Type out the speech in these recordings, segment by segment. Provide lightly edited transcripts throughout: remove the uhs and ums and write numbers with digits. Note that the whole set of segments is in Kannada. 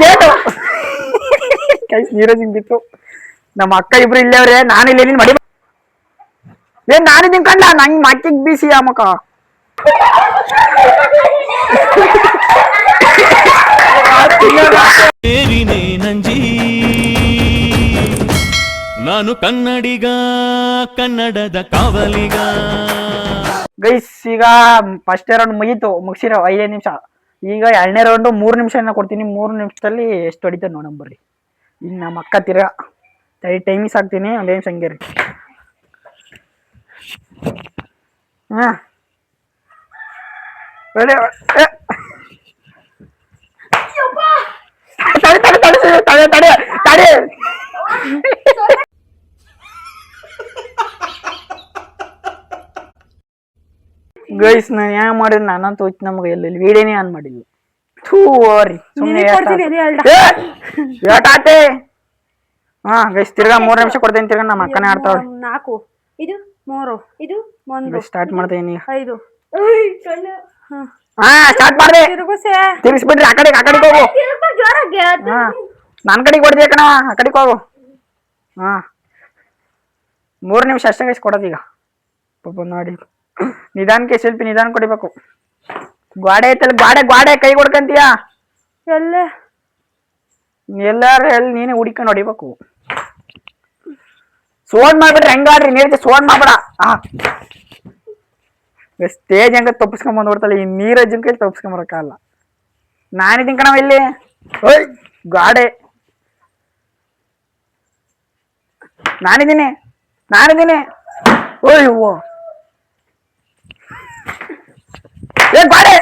ಗೇಟು ಕೈ ನೀರಜ್ ಬಿತ್ತು. ನಮ್ಮ ಅಕ್ಕ ಇಬ್ರು ಇಲ್ಲೇ ಅವ್ರೆ, ನಾನು ಇಲ್ಲಿ ಮಡಿ ಏನ್ ನಾನಿದ್ದೀನಿ ಕಂಡ ನಂಗೆ ಮಕ್ಕಿಗೆ ಬೀಸಿ ಆ ಮಕ್ಕ. ನಂಜಿ ನಾನು ಕನ್ನಡಿಗ, ಕನ್ನಡದ ಕಾವಲಿಗ. ಗೈಸ್ ಈಗ ಫಸ್ಟ್ ರೌಂಡ್ ಮುಗಿಸಿರೋ 5 ನಿಮಿಷ. ಈಗ 2ನೇ ರೌಂಡು 3 ನಿಮಿಷ ಕೊಡ್ತೀನಿ. 3 ನಿಮಿಷದಲ್ಲಿ ಎಷ್ಟು ಹೊಡಿತಾರೆ ನೋಡಮ್ ಬರ್ರಿ. ಈಗ ನಮ್ಮ ಅಕ್ಕ ತಿರ್ಗಾ ಟೈಮಿಂಗ್ಸ್ ಹಾಕ್ತೀನಿ, ಒಂದೇ ನಿಮಿಷ ಹಂಗೆ ರೀ. ಹಾಂ ತಡೆ ತಡೆ ತಡೆ ತಡೆ. ಗೈಸ್ ನಾನು ಏನು ಮಾಡಿದ್ರು ನಾನಂತೂ ಹೋಯ್ತು. ನಮ್ಗೆ ಎಲ್ಲೆಲ್ಲಿ ವಿಡಿಯೋನೇ ಆನ್ ಮಾಡಿದ್ವಿ. ಥೂ ಓರಿ ಸುಮ್ಮನೆ ಏಟಾತೆ. ಹಾ ಗೈಸ್ ತಿರ್ಗಾ 3 ನಿಮಿಷ ಕೊಡ್ತೇನೆ. ತಿರ್ಗಾ ನಮ್ಮ ಅಕ್ಕನೇ ಆಡ್ತಾವ್ರಿ. 4 ಇದು 3 ಇದು 1 ಸ್ಟಾರ್ಟ್ ಮಾಡ್ತೇನೆ 5. ಹಾ ಸ್ಟಾರ್ಟ್ ಮಾಡ್ದೆ. ತಿರ್ಗಿಸ್ಬಿಡ್ರಿ ಆ ಕಡೆಗೆ ಹೋಗು. ಹಾ ನನ್ನ ಕಡೆಗೆ ಹೊಡ್ದೆ ಕಣ, ಆ ಕಡೆಗೆ ಹೋಗು. ಹಾ 3 ನಿಮಿಷ ಅಷ್ಟೇ ಗೈಸ್ ಕೊಡೋದು. ಈಗ ಪಾಪ ನೋಡಿ ನಿಧಾನಕ್ಕೆ ಶಿಲ್ಪಿ ನಿಧಾನ ಕೊಡಿಬೇಕು. ಗಾಡೆ ಐತಲ್ಲ ಗಾಡೆ ಕೈ ಕೊಡ್ಕಂತೀಯ ಎಲ್ಲಾರು ಎಲ್ಲಿ ನೀನೇ ಹುಡಿಕೊಂಡು ಹೊಡಿಬೇಕು. ಸೋನ್ ಮಾಡ್ಬಿಟ್ರೆ ಹೆಂಗಾಡ್ರಿ ನೀರಿಗೆ ಸೋನ್ ಮಾಡ್ಬೇಡ. ಸ್ಟೇಜ್ ಹೆಂಗ ತಪ್ಪಿಸ್ಕೊಂಡ್ ಬಂದ್ಬಿಡ್ತಾಳೆ ಈ ನೀರಜ್ಜನ್ ಕೈ ತಪ್ಪಿಸ್ಕೊಂಬರಕ್ಕಾಗಲ್ಲ. ನಾನಿದ್ದೀನಿ ಕಣವ ಇಲ್ಲಿ. ಓಯ್ ಗಾಡೆ ನಾನಿದ್ದೀನಿ. ಓಯ್ ಹೂವು ಏ ಗಾಡೆ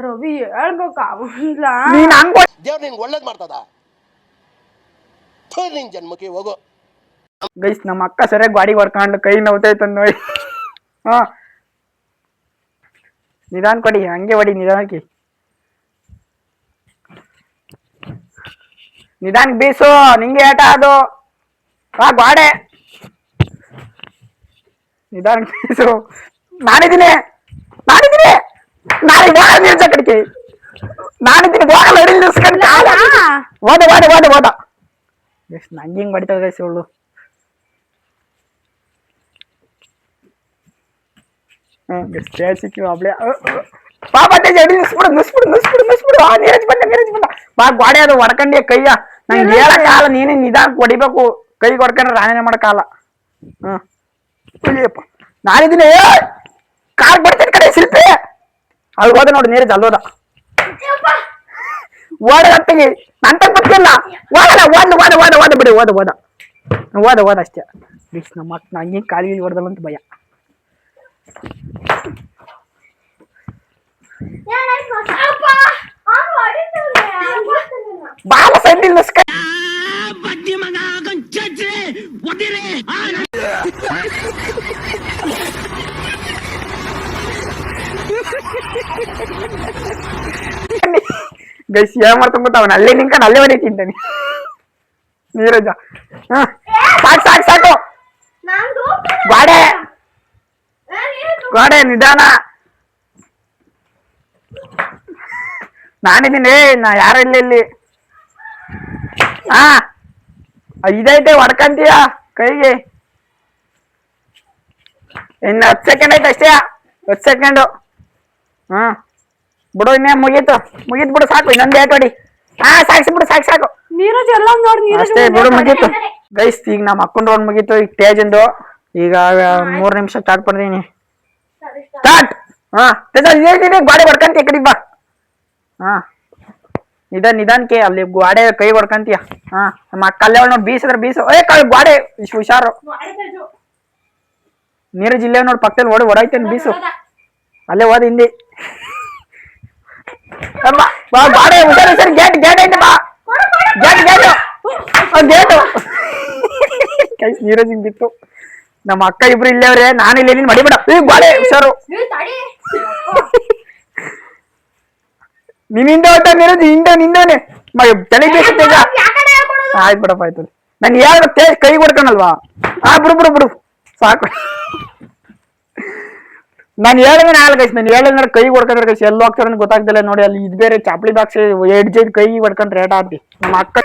ರವಿ ಹೇಳ್ಬೇಕಾಗಿಲ್ಲ. ನೀನ್ ಹಂಗ ದೇವ್ರು ನಿಂಗೆ ಒಳ್ಳೇದ್ ಮಾಡ್ತದ. ನಿನ್ ಜನ್ಮಕ್ಕೆ ಹೋಗೋ. ಗೈಸ್ ನಮ್ಮ ಅಕ್ಕ ಸರಿಯಾಗಿ ಗಾಡಿ ಹೊಡ್ಕೊಂಡು ಕೈ ನೋವ್ತೈತ ನೋಡಿ. ಹಾ ನಿಧಾನ ಕೊಡಿ, ಹಂಗೆ ಹೊಡಿ ನಿಧಾನಕ್ಕೆ. ನಿಧಾನ ಬೀಸು, ನಿಂಗೆ ಏಟ ಅದು. ಹಾ ಗಾಡೆ ನಿಧಾನ ಬೀಸು. ನಾನಿದ್ದೀನಿ ಕಡೆಗೆ ನಾನಿದ್ದೀನಿ ಓದ ಎಷ್ಟು ನಂಗೆ ಹಿಂಗ್ ಬಡಿತಾವ ಗೈಸ್ ಇವಳು. ಸಿಕ್ಕಿವ ಅಬ್ಳೆ ಪಾಪ ನಿಸ್ಬಿಡು. ನೀರಜ್ ಬಂದ ಬಾ ಗಾಡಿ ಅದು ಹೊಡ್ಕಂಡಿ ಕೈಯ. ನಂಗೆ ಹೇಳಕ್ಕಾಗಲ್ಲ, ನೀನೇ ನಿಧಾನ ಹೊಡಿಬೇಕು. ಕೈ ಹೊಡ್ಕೊಂಡ್ರೆ ರಾಣೇನೆ ಮಾಡಕ್ಕಾಗಲ್ಲ. ಹ್ಮ್ ನಾನಿದ್ದೀನಿ ಕಾರ್ ಬರ್ತೀನಿ ಕಡೆ ಶಿಲ್ಪಿ. ಅಲ್ಲಿ ಹೋದ ನೋಡಿ ನೀರಜ್ ಅಲ್ಲೋದ. ಓಡಗತ್ತಿಗೆ ನಂತ ಗೊತ್ತಿಲ್ಲ. ಓದ ಅಷ್ಟೇ. ಬಿಸ್ ನಮ್ಮ ಮಕ್ಕ ನಂಗೆ ಕಾಲಿಗೆ ಹೊಡೆದಲ್ಲ ಅಂತ ಭಯ. ಬಾಲ ಸಂದಿಲ್ ಗೈಸ್ ಏನ್ ಮಾಡ್ತಾನ ಗೊತ್ತ, ಅವನ ಅಲ್ಲೇ ನಿಂಕೊಂಡು ಅಲ್ಲೇ ಹೊಡಿತಿದ್ದಾನೆ ನೀರಜ. ಸಾಕು ಗಾಡೆ ನಿಧಾನ. ನಾನಿದ್ದೀನಿ, ನಾ ಯಾರ ಇಲ್ಲಿ. ಹಾ ಇದೈತೆ ಹೊಡ್ಕಂತೀಯ ಕೈಗೆ. ಇನ್ನು 10 ಸೆಕೆಂಡ್ ಐತೆ ಅಷ್ಟೇ, 10 ಸೆಕೆಂಡು. ಹಾ ಬಿಡು, ಇನ್ನೇ ಮುಗೀತು ಬಿಡು, ಸಾಕು. ಇನ್ನೊಂದು ಏಟ್ ಹೊಡಿ. ಹಾ ಸಾಕು ನೀರಜ್ ಎಲ್ಲ ನೋಡಿ ಅಷ್ಟೇ ಬಿಡು, ಮುಗೀತು ಗೈಸ್. ಈಗ ನಮ್ಮ ಅಕ್ಕನ ರೌಂಡ್ ಮುಗೀತು. ಈಗ ಟೇಜಂದು ಈಗ 3 ನಿಮಿಷ ಸ್ಟಾರ್ಟ್ ಮಾಡ್ತೀನಿ. ಸ್ಟಾರ್ಟ್. ಹಾ ಗಾಡಿ ಹೊಡ್ಕಂತೀಯ ಕಡೆಗೆ ಬಾ. ಹಾ ನಿಧಾನಕ್ಕೆ ಅಲ್ಲಿ ಗಾಡೆ ಕೈ ಹೊಡ್ಕಂತೀಯ. ಹಾ ನಮ್ಮ ಅಕ್ಕ ಅಲ್ಲೇ ನೋಡಿ ಬೀಸಿದ್ರೆ ಬೀಸು. ಗಾಡೆ ಹುಷಾರು. ನೀರಜ್ ಇಲ್ಲೇ ನೋಡಿ ಪಕ್ಕದಲ್ಲಿ ಹೊಡೈತೇನೆ ಬೀಸು. ಅಲ್ಲೇ ಹೋದ ಹಿಂದಿ. ಗಾಡೆ ಹುಷಾರು. ಗೇಟ್ ಐತೆ ಬಾ. ಗೇಟು ಕೈಸ್ ನೀರಜ್ ಬಿತ್ತು. ನಮ್ಮ ಅಕ್ಕ ಇಬ್ರು ಇಲ್ಲೇ ಅವ್ರೆ, ನಾನು ಇಲ್ಲೇ ನೀನ್ ಮಡಿಬೇಡ. ಗಾಡೆ ಹುಷಾರು. ನಿನ್ನಿಂದ ಹೊಟ್ಟ ನೀರಜ್ ನಿಂದಾನೆ ತಲೆ ಬೀಸುತ್ತೆ. ಆಯ್ತು ಬಿಡಪ್ಪ, ಆಯ್ತು. ನನ್ ಯಾರು ಕೈ ಕೊಡ್ಕಣಲ್ವಾ. ಬಿಡು ಸಾಕು. ನಾನು ಹೇಳಿದ್ರೆ ಆಗಲ್ಲ ಗೈಸ್, ನಾನು ಹೇಳಿದ್ರೆ ಕೈ ಹೊಡ್ಕೊಂಡ್ರೆ ಗೈಸ್ ಎಲ್ಲಿ ಹೋಗ್ತಾರೆ ಅಂತ ಗೊತ್ತಾಗ್ತಿಲ್ಲ ನೋಡಿ. ಅಲ್ಲಿ ಇದು ಬೇರೆ ಚಾಪ್ಲಿ ಬಾಕ್ಸ್ ಎಡ್ಜ್ ಕೈ ಹೊಡ್ಕೊಂಡ್ರೆ ರೇಟ್ ಆದ್ವಿ ನಮ್ಮ ಅಕ್ಕ.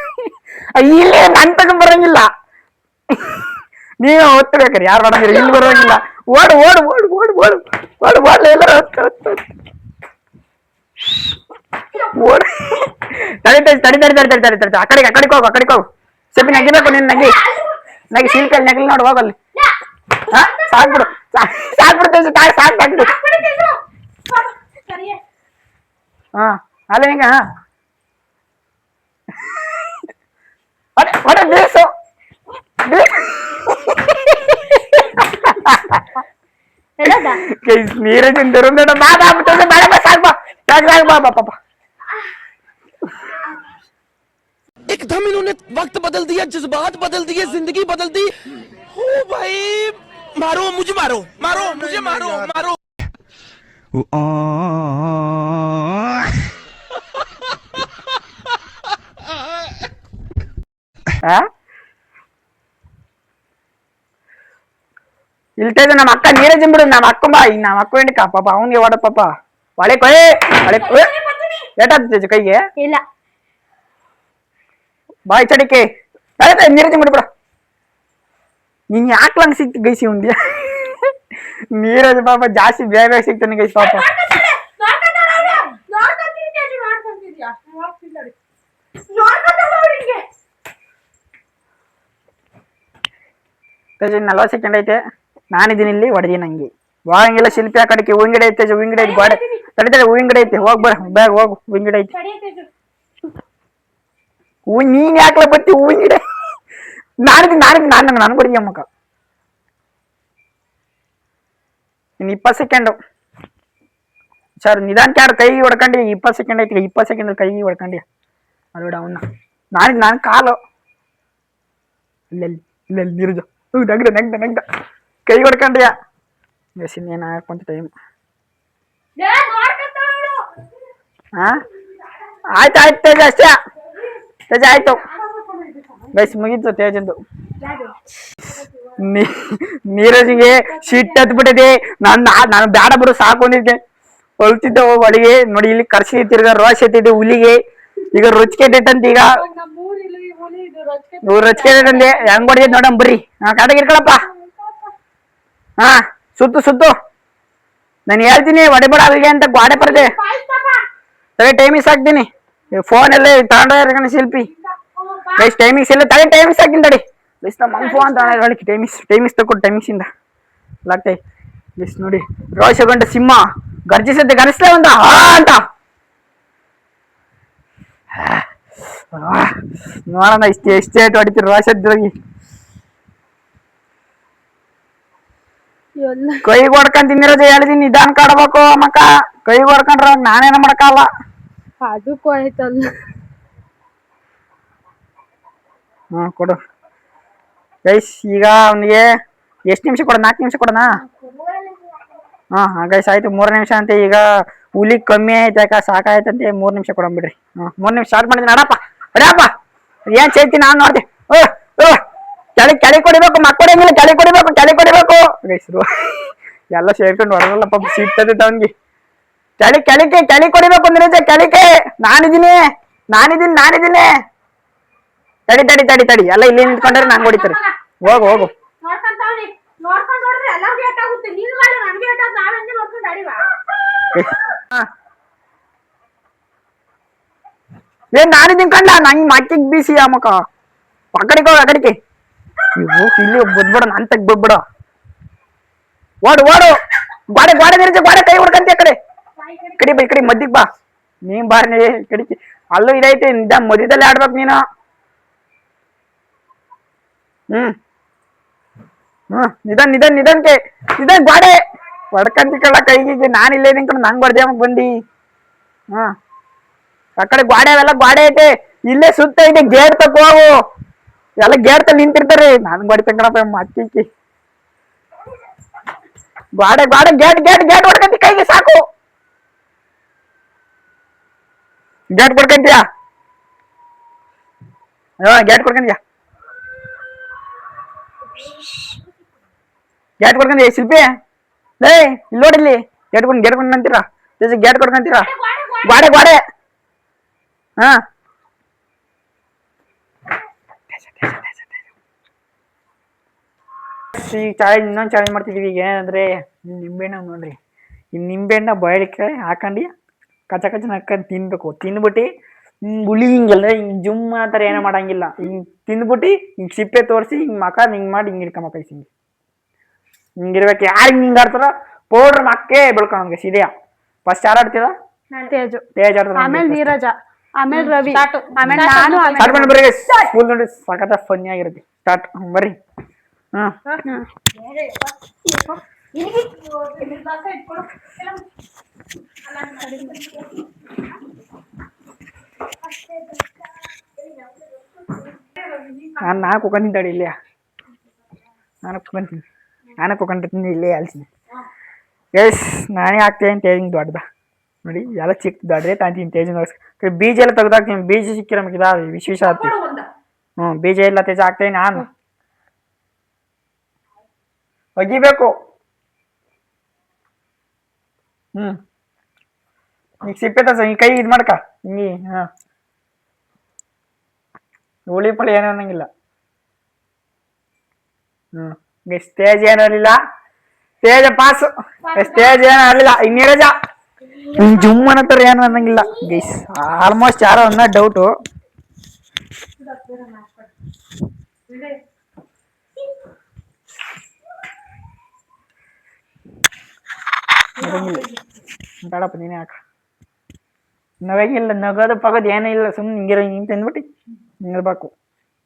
ಇಲ್ಲೇ ನನ್ ತಗೊಂಡ್ ಬರಂಗಿಲ್ಲ, ನೀವೇ ಓದ್ತಿರ್ಬೇಕಾರೆ ಯಾರು ಮಾಡಂಗಿಲ್ಲ, ಇಲ್ಲಿ ಬರೋಂಗಿಲ್ಲ. ಓಡು ಓಡು ಓಡು ಓಡು ಓಡು ಓಡು ಓಡ್ಲ ಎಲ್ಲರೂ ಓಡ್. ತಡಿ ತಡಿ ತಡಿ ತಡಿ ತಡಿ ತಡಿ ತಡಿ, ಆ ಕಡೆಗೆ ಹೋಗು. ಸ್ವಲ್ಪ ನಗಿಬೇಕು ನಿನ್ ನಗಿ ಶಿಲ್ಪಿ ನಗಲಿ ನೋಡು, ಹೋಗಲ್ಲಿ. ಹಾ ಸಾಕ್ಬಿಡು ಸಾಕ್ಬಿಡ್ತೇವೆ ಸಾಕ್ಬಿಡು. ಹಾ ಅಲ್ಲ ಹಿಂಗ ಒಡೆ ಬೇಸು ನೀರೇ ತಿಂದರು ಪಾಪ. एकदम इन्होंने वक्त बदल दिया, जज्बात बदल दिए, जिंदगी बदल दी। ओ भाई मारो मुझे, मारो मारो मुझे, मारो मारो। ಇಲ್ತೈತೆ ನಮ್ಮ ಅಕ್ಕ ನೀರೇ ತಿಂಬಿಡು. ನಮ್ಮ ಅಕ್ಕ ಬಾ, ನಮ್ಮ ಅಕ್ಕ ಎಂಡಿಕ ಪಾಪ ಅವನಿಗೆ ಓಡ ಪಾಪ. ಒಳೆ ಕೊಯ್ ಏಟಾಗ್ತೈತೆ ಕೈಗೆ ಇಲ್ಲ ಬಾಯ್ ಚಡಿಕೆ ನೀರೇ ತಿಂಬಿಡು ಬಿಡ. ನೀನ್ ಯಾಕ್ಲಂಗ್ ಸಿಕ್ತಿ ಗೈಸಿ ಉಂಡಿ ನೀರಜ್ ಪಾಪ ಜಾಸ್ತಿ ಬೇಗ ಸಿಗ್ತಾನೆ ಗೈಸ್ ಪಾಪ. ನಲ್ವತ್ತು ಸೆಕೆಂಡ್ ಐತೆ, ನಾನಿದ್ದೀನಿ ಇಲ್ಲಿ ಹೊಡೆದಿ ನಂಗೆ ಹೋಗಂಗಿಲ್ಲ. ಶಿಲ್ಪಿ ಆ ಕಡೆಗೆ ಹೂವಿಂಗಡೆ ಐತೆ, ಹೂವಿಂಗಡೆ ಐತೆ ಗೋಡೆ ತಡಿತಾರೆ, ಹೂವಿಂಗಡೆ ಐತೆ ಹೋಗ್ ಬ್ಯಾಗ್ ಹೋಗು, ಹೂವಿಂಗಡೆ ಐತೆ. ನೀನ್ ಯಾಕ್ಲ ಬತ್ತಿ ಹೂವಿಂಗಡೆ? ನಾನು ಕೊಡಿ ಅಮ್ಮಕ್ಕ. ಇನ್ನು 20 ಸೆಕೆಂಡು ಸರ್, ನಿಧಾನಕ್ಕೆ ಯಾರು ಕೈ ಹೊಡ್ಕೊಂಡಿ. 20 ಸೆಕೆಂಡ್ ಐತಿ, 20 ಸೆಕೆಂಡ್ ಕೈ ಹೊಡ್ಕೊಂಡಿ ಅಲ್ಬೇಡ ಅವನ್ನ. ನಾನು ಕಾಲು ಇಲ್ಲೆಲ್ಲಿ ಇಲ್ಲೆಲ್ಲಿ ನೀರುಜ ನೆಗ್ದ ಕೈ ಹೊಡ್ಕೊಂಡ್ಯಾ ಬೇಸ್. ಇನ್ನೇನು ಹಾಕೊಂತ ಟೈಮ್. ಹಾ ಆಯ್ತು ತೇಜ, ಅಷ್ಟೇ ತೇಜ ಆಯ್ತು ಬೈಸ್, ಮುಗೀತು ತೇಜಂದು. ನೀರಜಿಗೆ ಸಿಟ್ಟು ಹತ್ಬಿಟ್ಟಿದೆ. ನಾನು ಬ್ಯಾಡ ಬಿಡು ಸಾಕೊಂಡಿದ್ದೆ, ಹೊಲ್ತಿದ್ದೆ ಒಳಗೆ ನೋಡಿ. ಇಲ್ಲಿ ಕರ್ಸಿ ತಿರ್ಗ ರೋಷ ಎತ್ತಿದ್ದೆ ಹುಲಿಗೆ. ಈಗ ರುಚಿಕೆ ಇಟ್ಟಂತ, ಈಗ ರುಚಿಕೆ ಇಟ್ಟಂತೆ ಹೆಂಗ್ ಹೊಡಿದ್ ನೋಡಮ್ ಬರ್ರಿ. ಕಾಟಾಗಿ ಇರ್ಕೊಳಪ್ಪ. ಹಾ ಸುತ್ತು ನಾನು ಹೇಳ್ತೀನಿ ಹೊಡಿಬೇಡ ಅಲ್ಲಿಗೆ ಅಂತ ಗಾಡೆ ಪರದೆ. ಸರಿ ಟೈಮಿಂಗ್ಸ್ ಹಾಕ್ತೀನಿ, ಫೋನ್ ಎಲ್ಲ ತಗೊಂಡ ಶಿಲ್ಪಿ ಬೈಸ್. ಟೈಮಿಂಗ್ಸ್ ಎಲ್ಲ ತಡಿ, ಟೈಮಿಂಗ್ಸ್ ಹಾಕ್ತೀನಿ ತಡಿ ಬೈಸ್. ನಮ್ಮ ಫೋನ್ ತಗೊಂಡು ಟೈಮಿಂಗ್ಸ್ ತಗೊಟ್ಟು ಟೈಮಿಂಗ್ಸ್ ಇಂದ ಲಾಗ್ತೈ ಬೈಸ್. ನೋಡಿ ರೋಷಗೊಂಡ ಸಿಂಹ ಗರ್ಜಿಸತ್ತೆ, ಗರ್ಜಿಸ್ಲೇ ಅಂತ ಹಾ ಅಂತ ನೋಡೋಣ ಎಷ್ಟೇ ಹೊಡಿತೀರಿ ರೋಷದ್ರೋಗಿ. ಕೈ ಹೊಡ್ಕೊಂಡ್ ಹೇಳಿದೀನಿ, ನಿಧಾನ ಕಾಡ್ಬೇಕು ಮಕ್ಕ. ಕೈ ಹೊಡ್ಕೊಂಡ್ರ ನಾನೇನ ಮಾಡಕ್ಕಲ್ಲ. ಅದಕ್ಕೂ ಆಯ್ತಲ್ಲ. ಕೊಡು ಗೈಸ್. ಈಗ ಅವನಿಗೆ ಎಷ್ಟು ನಿಮಿಷ ಕೊಡ? 4 ನಿಮಿಷ ಕೊಡೋಣ. ಹಾ ಗೈಸ್ ಆಯ್ತು, 3 ನಿಮಿಷ ಅಂತೆ. ಈಗ ಹುಲಿ ಕಮ್ಮಿ ಆಯ್ತು, ಯಾಕ ಸಾಕಾಯ್ತಂತೆ. 3 ನಿಮಿಷ ಕೊಡಂಬಿಡ್ರಿ. 3 ನಿಮಿಷ ಸ್ಟಾರ್ಟ್ ಮಾಡಿದ್ದೀನಿ. ಅಡಪ್ಪ ಅಡ್ಯಪ್ಪ ಏನ್ ಚೈತಿ ನಾನು ನೋಡ್ದೆ. ಕೆಳಗೆ ಕೊಡಿಬೇಕು, ಮಕ್ಕಳಿಂಗಿಲ್ಲ ಕೆಳಗೆ ಕೊಡಿಬೇಕು ಗೈಸ್. ಎಲ್ಲ ಸೇರ್ಕೊಂಡು ಹೊರಗಲ್ಲಪ್ಪ, ಸಿಗ್ತದೆ ಅವನ್ಗೆ. ಕೆಳಗೆ ಕೊಡಿಬೇಕು ಅಂದ್ರೆ ಕೆಳಗೆ. ನಾನಿದ್ದೀನಿ ತಡಿ ಎಲ್ಲ ಇಲ್ಲಿ ನಿಂತ್ಕೊಂಡ್ರೆ ನಾನು ಹೊಡಿತಾರೆ. ಹೋಗು ಏನ್ ನಾನಿದ್ದೀನಿ ಕಂಡ ನಂಗೆ ಮಕ್ಕಿಗೆ ಬೀಸಿ ಅಮ್ಮಕ್ಕ. ಅಕಡಿಕೆ ಇಲ್ಲಿ ಬದ್ಬಿಡ, ನಾನ್ ತಗ್ ಬದ್ಬಿಡ. ಓಡು ಗೋಡೆ ನಿಲ್ಸಿ, ಗೋಡೆ ಕೈ ಹೊಡ್ಕಂತ ಕಡೆ ಕಡೆ ಮದ್ದಿಗ್ ಬಾ. ನೀನ್ ಬಾರಿ ಕಡಿಕೆ ಅಲ್ಲೂ ಇದೈತಿ, ಮಧ್ಯದಲ್ಲೇ ಆಡ್ಬೇಕು ನೀನು. ನಿಧಾನಕ್ಕೆ ಗೋಡೆ ಹೊಡ್ಕಂತಿಕಲ್ಲ ಕೈಗೆ. ನಾನು ಇಲ್ಲೇ ನಿಂಕೊಂಡು ನಂಗೆ ಬರ್ದೇಮಕ್ ಬಂದಿ. ಆ ಕಡೆ ಗೋಡೆ ಅವೆಲ್ಲ ಗೋಡೆ ಐತೆ, ಇಲ್ಲೇ ಸುತ್ತ ಐತೆ. ಗೇಟ್ ತಕ್ಕ ಹೋಗು, ಎಲ್ಲ ಗೇಟ್ ತಲ್ಲಿ ನಿಂತಿರ್ತಾರೆ. ನನ್ ಬಡಿತಂಗಣಪ್ಪ ಅಕ್ಕಿ ಗೋಡೆ ಗೇಟ್ ಹೊಡ್ಕಂತಿ ಕೈಗೆ ಸಾಕು. ಗೇಟ್ ಕೊಡ್ಕಂತೀಯಾ? ಗೇಟ್ ಕೊಡ್ಕಂತೀಯ? ಗೇಟ್ ಕೊಡ್ಕಂತೀಯ ಶಿಲ್ಪಿ? ಲೇ ಇಲ್ಲಿ ನೋಡಿಲ್ಲಿ ಗೆಡ್ಕೊಂಡು ಅಂತೀರಾ ಗೇಟ್ ಕೊಡ್ಕೊಂತೀರಾ ಗೋಡೆ ಹಾ ಈ ಚಾಲೆಂಜ್ ಇನ್ನೊಂದು ಚಾಲೆಂಜ್ ಮಾಡ್ತಿದೀವಿ ಈಗ ಏನಂದ್ರೆ ನಿಂಬೆಹಣ್ಣ ನೋಡ್ರಿ ಈ ನಿಂಬೆಹಣ್ಣ ಬಾಯಲಿಕ್ಕೆ ಹಾಕೊಂಡು ಕಚ್ಚ ಹಾಕೊಂಡು ತಿನ್ಬೇಕು ತಿಂದ್ಬಿಟ್ಟು ಗುಳಿ ಹಿಂಗೆಲ್ಲ ಹಿಂಗ್ ಜುಮ್ ಆ ಥರ ಏನೋ ಮಾಡಂಗಿಲ್ಲ ಹಿಂಗ್ ತಿಂದ್ಬಿಟ್ಟು ಹಿಂಗ್ ಸಿಪ್ಪೆ ತೋರಿಸಿ ಹಿಂಗ್ ಮಕ ಹಿಂಗ್ ಮಾಡಿ ಹಿಂಗ್ ಹಿಡ್ಕೊಂಬ ಹಿಂಗಿರ್ಬೇಕು ಯಾರು ಹಿಂಗ್ ಆಡ್ತಾರ ಪೌಡ್ರ್ ಮಕ್ಕೇ ಬೆಳ್ಕೊಂಡ್ಗೆ ಸಿಡಿಯ ಫಸ್ಟ್ ಯಾರು ಆಡ್ತೀರ ತೇಜ್ ಆಡ್ತಾರ ಆಮೇಲೆ ನೀರಜ ಆಮೇಲೆ ರವಿ ಆಮೇಲೆ ನಾನು ಸ್ಟಾರ್ಟ್ ಮಾಡಿ ಬರ್ರಿ ಫುಲ್ ನೋಡಿ ಸಖತ್ ಫನ್ನಿ ಆಗಿರುತ್ತೆ ಸ್ಟಾರ್ಟ್ ಬರ್ರಿ ನಾನು ಕುಕೊಂತಿದ್ದಾಡಿ ಇಲ್ಲೇ ನಾನು ಕುಕೊಂತೀನಿ ಇಲ್ಲೇ ಅಲ್ಸಿನಿ ಎಸ್ ನಾನೇ ಹಾಕ್ತೇನೆ ತೇಜಿಂಗ್ ದೊಡ್ಡದ ನೋಡಿ ಎಲ್ಲ ಚಿಕ್ಕ ದೊಡ್ಡದೇ ತಾಂತೀನಿ ತೇಜಿನ ಬೀಜ ಎಲ್ಲ ತೆಗ್ದಾಕ್ತೀನಿ ಬೀಜ ಸಿಕ್ಕಿರ ನಮಗೆ ಇದಾವೆ ವಿಶೇಷ ಆಗ್ತೀವಿ ಬೀಜ ಎಲ್ಲ ತೇಜ ಹಾಕ್ತೇನೆ ನಾನು ಒಗಿಬೇಕು ಈಗ ಸಿಪ್ಪೆ ತಸ ಈ ಕೈ ಇದು ಮಾಡ್ಕ ಹಿಂಗಿ ಹುಳಿ ಪಳಿ ಏನೋ ಅನ್ನಂಗಿಲ್ಲ ಸ್ಟೇಜ್ ಏನು ಇರಲಿಲ್ಲ ಸ್ಟೇಜ್ ಪಾಸ್ ಸ್ಟೇಜ್ ಏನು ಆಗಲಿಲ್ಲ ಇನ್ನಿರಜ ಜುಮ್ ಅನ್ನತ್ತಾರ ಏನು ಅನ್ನಂಗಿಲ್ಲ ಗೈಸ್ ಆಲ್ಮೋಸ್ಟ್ ಯಾರೋ ಅನ್ನೋ ಡೌಟು ಬೇಡಪ್ಪ ನೀನೇ ಹಾಕ ನಗಂಗಿಲ್ಲ ನಗದು ಪಗದು ಏನೂ ಇಲ್ಲ ಸುಮ್ಮನೆ ಹಿಂಗೆ ತಿಂದ್ಬಿಟ್ಟು ಹಿಂಗಿರ್ಬೇಕು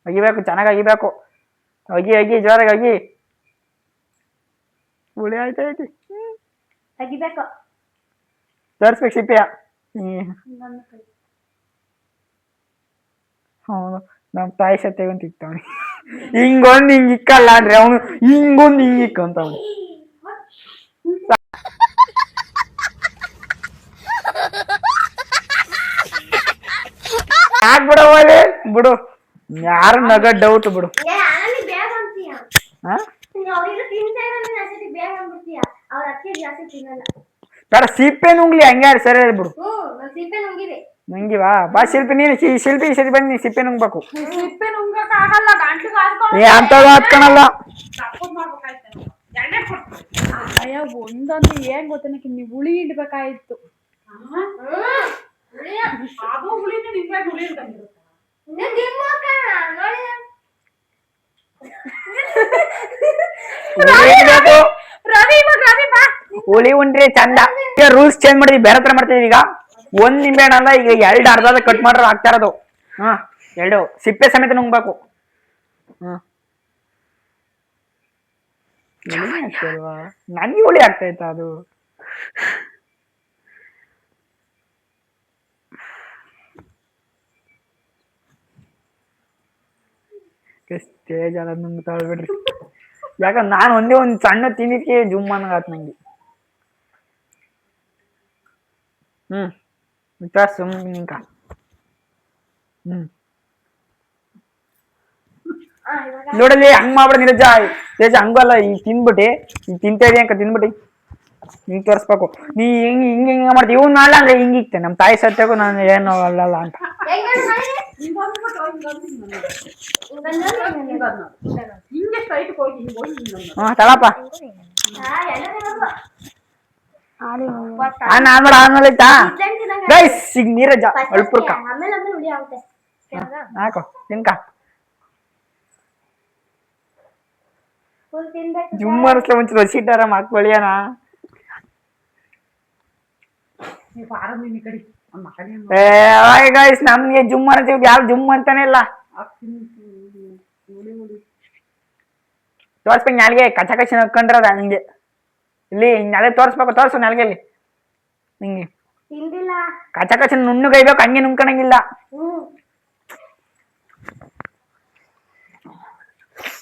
ಅಗಿಬೇಕು ಚೆನ್ನಾಗಿ ಅಗಿಬೇಕು ಅಗಿ ಜೋರಾಗಿ ಅಗಿ ಹುಳಿ ಆಯ್ತೈತಿ ತೆಗಿಬೇಕು ತೋರಿಸ್ಬೇಕು ಸಿಪ್ಪೆಯ ಹೌದು ನಮ್ಮ ತಾಯಿ ಸತ್ಯಗಂತ ಇಕ್ಕವನಿ ಹಿಂಗೊಂದು ಹಿಂಗೆ ಇಕ್ಕಲ್ಲ ಅಂದ್ರೆ ಅವನು ಹಿಂಗೊಂದು ಹಿಂಗೆ ಇಕ್ಕಂತವನು ಯಾಕೆ ಬಿಡವಲ್ಲಿ ಬಿಡು ಯಾರು ನಗ ಡೌಟ್ ಬಿಡು ಬೇಡ ಸಿಪ್ಪೆ ನುಂಗ್ಲಿ ಹಂಗೆ ಸರಿ ಬಿಡು ನುಂಗಿವಾ ಬಾ ಶಿಲ್ಪಿ ನೀನು ಶಿಲ್ಪಿ ಈ ಸರಿ ಬಂದು ನೀನು ಸಿಪ್ಪೆ ನುಂಗ್ಬೇಕು ಅಂತದ್ದು ಹತ್ಕೊಳಲ್ಲ ಅಯ್ಯ ಒಂದೊಂದು ಏನ್ ಗೊತ್ತನಕ್ಕೆ ನೀವು ಹುಳಿ ಇಡ್ಬೇಕಾಯ್ತು ಹುಳಿ ಉಂಡ್ರಿ ಚಂದ ಈಗ ರೂಲ್ಸ್ ಚೇಂಜ್ ಮಾಡಿದ್ವಿ ಬೇರೆ ತರ ಮಾಡ್ತಿದೀವಿ ಈಗ ಒಂದ್ ನಿಂಬೆಹಣ್ಣ ಅಲ್ಲ ಈಗ ಎರಡು ಅರ್ಧ ಕಟ್ ಮಾಡ್ರೆ ಆಗ್ತಾ ಇರೋದು ಎರಡು ಸಿಪ್ಪೆ ಸಮೇತ ನುಂಗ್ಬೇಕು ನನಗೆ ಹುಳಿ ಆಗ್ತೈತ ಅದು ಸ್ಟೇಜ್ ಎಲ್ಲ ನುಂಗ್ತಾ ಬಿಡ್ರಿ ಯಾಕಂದ್ರೆ ನಾನು ಒಂದೇ ಒಂದು ಸಣ್ಣ ತಿನ್ನಿಕ್ಕೆ ಜುಮ್ ಅನ್ನಗಾತ್ ನಂಗೆ ಸುಮ್ಕ ನೋಡಲಿ ಹಂಗ್ ಮಾಡ್ಬಿಡ ನಿರಜ ತೇಜ ಹಂಗಲ್ಲ ಈಗ ತಿನ್ಬಿಟ್ಟಿ ಈಗ ತಿಂತಾ ಇದೀಯ ಅಂಕ ತಿನ್ಬಿಟ್ಟಿ ಹಿಂಗ್ ತೋರಿಸ್ಬೇಕು ನೀ ಹಿಂಗ್ ಹಿಂಗ್ ಹಿಂಗ ಮಾಡ್ತೀವಿ ಇವ್ನು ಮಾಡಲ್ಲ ಅಂದ್ರೆ ಹಿಂಗ್ ಇಕ್ತೆ ನಮ್ಮ ತಾಯಿ ಸತ್ಯಕ್ಕೂ ನಾನು ಏನು ಅಲ್ಲಲ್ಲ ಅಂತ ತಳಪ್ಪ ಆಮೇಲೆ ಆಯ್ತಾ ಗೈಸ್ ಈಗ ನೀರಜ ಅಲ್ಪುರ್ಕ ಹಾಕೋ ತಿನ್ಕ ಜುಮ್ ಅನ್ಸ್ಲ ಒಂಚೂರು ಹಸಿಟ್ಟಾರ ಹಾಕ್ಬಳಿಯನ ಗೈಸ್ ನಮ್ಗೆ ಜುಮ್ ಅಂತೀವಿ ಯಾರು ಜುಮ್ ಅಂತಾನೆ ಇಲ್ಲ ತೋರ್ಸ್ಬೇಕು ನಾಲ್ಗೆ ಕಚ್ಚ ಕಚ್ಚ ನಕ್ಕೊಂಡ್ರದ ಹಂಗೆ ಇಲ್ಲಿ ನಾಳೆ ತೋರ್ಸ್ಬೇಕು ತೋರ್ಸು ನಾಲ್ಗೆಲ್ಲಿ ಹಿಂಗೆ ಕಚ್ಚ ಕಚ್ಚ ನುಣ್ಣು ಕೈಬೇಕು ಹಂಗೆ ನುಂಗ್ಕೊಳಂಗಿಲ್ಲ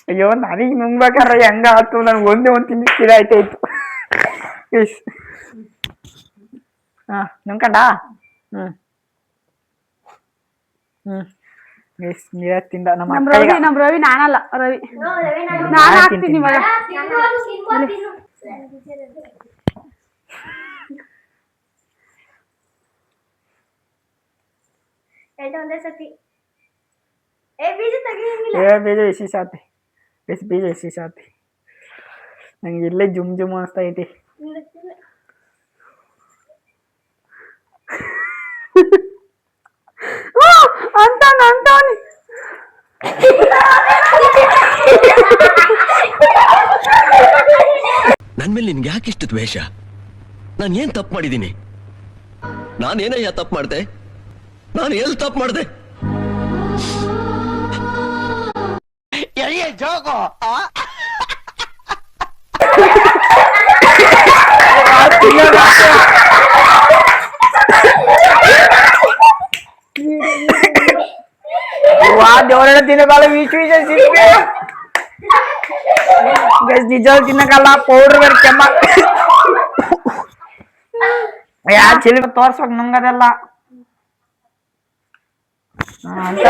ಅಯ್ಯೋ ನನಗೆ ನುಂಗ್ಬೇಕಾದ್ರೆ ಹೆಂಗ ಆಯ್ತು ನನ್ಗೆ ಒಂದೇ ಒಂದು ತಿನ್ನಿಸ್ತೀರ ಆಯ್ತಾಯ್ತು ನುಂಗ್ಕಂಡ ನೀರ ತಿಂದ ನಮ್ಮ ರವಿ ನಾನಲ್ಲ ರವಿ ನಾನು ಹಾಕ್ತೀನಿ ಒಂದೇ ಸತಿ ಬೀಜ ತೆಗಿಯಂಗಿಲ್ಲ. ಬೀಜ ಎಸಿ ಸಾತಿ ಬೀಜ ಎಸಿ ಸಾತಿ ನಂಗೆ ಇಲ್ಲೇ ಜುಮ್ ಜುಮ್ ಅನಿಸ್ತಾ ಐತಿ. ಅಂತಾನೆ ನನ್ ಮೇಲೆ ನಿನ್ಗೆ ಯಾಕೆ ಇಷ್ಟು ದ್ವೇಷ? ನಾನು ಏನ್ ತಪ್ಪು ಮಾಡಿದ್ದೀನಿ? ನಾನೇನಯ್ಯ ತಪ್ಪು ಮಾಡ್ದೆ? ನಾನು ಎಲ್ಲಿ ತಪ್ಪು ಮಾಡ್ದೆ? ಜೋಗೋ ದೇವರ ತಿನ್ನಕಾಲ ವಿಷ ಸಿಪ್ಪೆ ನಿಜ ತಿನ್ನಕಲ್ಲ ಪೌಡರ್ ಬೇರೆ ಕೆಮ್ಮ ಯಾ ಚಿಲ್ಕ ತೋರ್ಸ್ಬೇಕು ನಂಗದೆಲ್ಲ ಅಂತ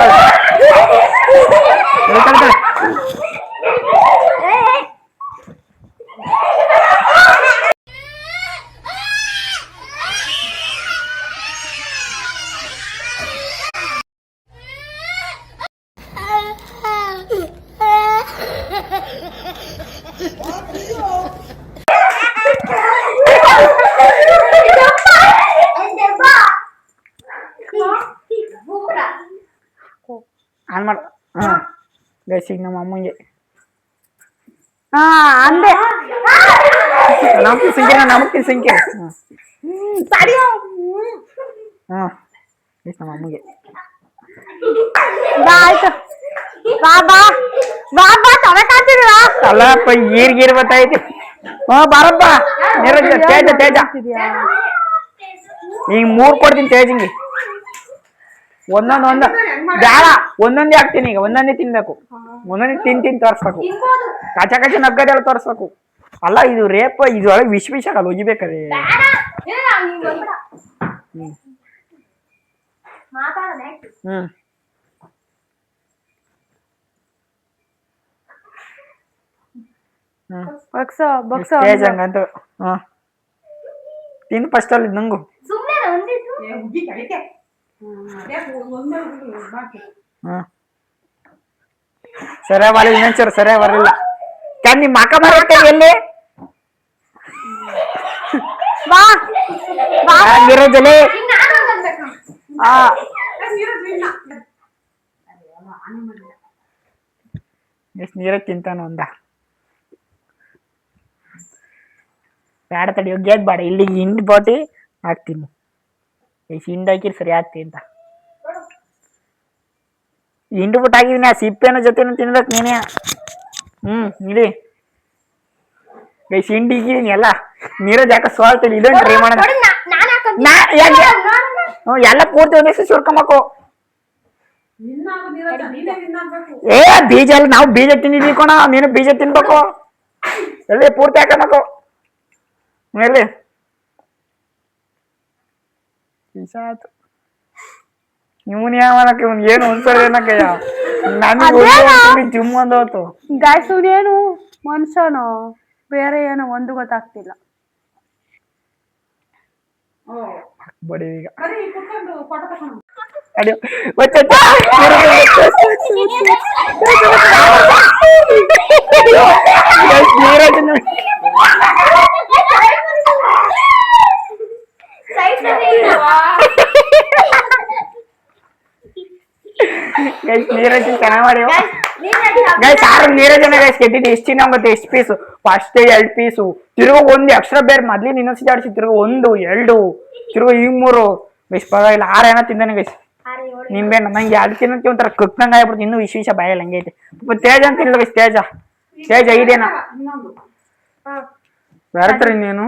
ಆನ್ ಮಾಡ. ಬೇಸಿಗೆ ನಮ್ಮ ಅಮ್ಮಂಗೆ ಅಂದೆ ನಮ್ಗೆ ಸಂಖ್ಯೆ ನಮ್ಮ ಅಮ್ಮಗೆ ಆಯ್ತು ಬಾ ಬಾ ಬಾ ಬಾ ತಗೋತಾತಿರ ಅಲ್ಲಪ್ಪ ಗೀರ್ ಬತ್ತೈತಿ. ಬಾರಪ್ಪ ನೀರಜ್ ತೇಜ ಈಗ 3 ಕೊಡ್ತೀನಿ ತೇಜಂಗಿ. ಒಂದೊಂದ್ ಬ್ಯಾಡ ಒಂದೊಂದೇ ಹಾಕ್ತೀನಿ. ಈಗ ಒಂದೊಂದೇ ತಿನ್ಬೇಕು. ಒಂದೊಂದೇ ತಿನ್ ತೋರ್ಸ್ಬೇಕು. ಕಚ ನಗ್ಗದೆಲ್ಲ ತೋರ್ಸ್ಬೇಕು. ಅಲ್ಲ ಇದು ರೇಪ ಇದ್ರೊಳಗೆ ವಿಷ ಆಗಲ್ಲ ಒಗಿಬೇಕದೆ. ತೇಜ್ ಹಂಗಂತ ತಿನ್ ಫಸ್ಟ್ ಅಲ್ಲಿ ನಂಗು ಸರಿ ಬರಲಿಲ್ಲ ಇನ್ನೊಂಚೂರು ಸರಿ ಬರಲಿಲ್ಲ. ನಿಮ್ ಮಕ್ಕ ಬರುತ್ತೆ ಎಲ್ಲಿ ನೀರಜಲೆ ಎಷ್ಟು ನೀರಾಗ ತಿಂತಾನ ಒಂದ ಬ್ಯಾಡ ತಡಿ ಗೆದ್ ಬಾಡ ಇಲ್ಲಿ ಹಿಂಡ್ ಬೋಟಿ ಹಾಕ್ತೀನಿ. ಎಷ್ಟು ಹಿಂಡ್ ಹಾಕಿರಿ ಸರಿ ಆಗ್ತಿ ಅಂತ ಹಿಂಡು ಬಿಟ್ಟು ಹಾಕಿದೀನಿ. ಆ ಸಿಪ್ಪೆನ ಜೊತೆನೂ ತಿನ್ಬೇಕು ನೀನೇ. ಇಡಿ ಹಿಂಡಿ ಇಕ್ಕಿದೀನಿ ಎಲ್ಲ ನೀರಜ್ ಯಾಕೆ ಸೋಲ್ತೀನಿ. ಇದೊಂದು ಟ್ರೈ ಮಾಡೋಣ. ಎಲ್ಲ ಪೂರ್ತಿ ಒಂದೇ ಸುರ್ಕೊಂಬೇಕು. ಬೀಜ ಎಲ್ಲ ನಾವು ಬೀಜ ತಿಂದಿದ್ದೀವಿ ಕೋಣ. ನೀನು ಬೀಜ ತಿನ್ಬೇಕು. ಎಲ್ಲಿ ಪೂರ್ತಿ ಹಾಕಬೇಕು ಎಲ್ಲಿ ಆಯ್ತು. ಇವನ್ ಯಾವನಕ್ಕೆ ಇವ್ನ್ ಏನು ಒಂದ್ಸಲ ಏನಕ್ಕಯ್ಯ ನನಗೆ ಜಿಮ್ ಒಂದೋತು ಗಾಯ್ಸುನೇನು ಮನುಷ್ಯನು ಬೇರೆ ಏನೋ ಒಂದು ಗೊತ್ತಾಗ್ತಿಲ್ಲ. ಬಡಿ ಈಗ ನೀರಜ್ ಚೆನ್ನಾಗಿ ಮಾಡಿ ಗೈಸ್. ಯಾರು ನೀರಜನ ಗೈಸ್ ಕೆಟ್ಟಿದ್ದು ಎಷ್ಟು ಚಿನ್ನ ಗೊತ್ತೆ? ಎಷ್ಟು ಪೀಸು? ಫಸ್ಟ್ 2 ಪೀಸು ತಿರುಗ ಒಂದು ಎಕ್ಸ್ಟ್ರಾ ಬೇರೆ ಮೊದ್ಲಿನ ಇನ್ನೊಂದ್ಸತಿ ಜಾಡಿಸಿ ತಿರುಗ 1 2 ತಿರುಗ ಈಗ 3 ಗೈಸ್ ಪರವಾಗಿಲ್ಲ. 6 ಏನೋ ತಿಂದಾನೆ ಗೈಸ್. ನಿಂಬೆಣ್ಣ ನಂಗೆ 2 ತಿನ್ನಕ್ಕೆ ಒಂಥರ ಕಕ್ನಂಗೆ ಆಗ್ಬಿಡ್ತು. ಇನ್ನೂ ವಿಶೇಷ ಬಾಯಲ್ಲಿ ಹಂಗೈತೆ. ತೇಜ ಅಂತ ಇಲ್ಲ ಗೈಸ್. ತೇಜ 5 ಏನೋ ಬೇರೆ ಇನ್ನೇನು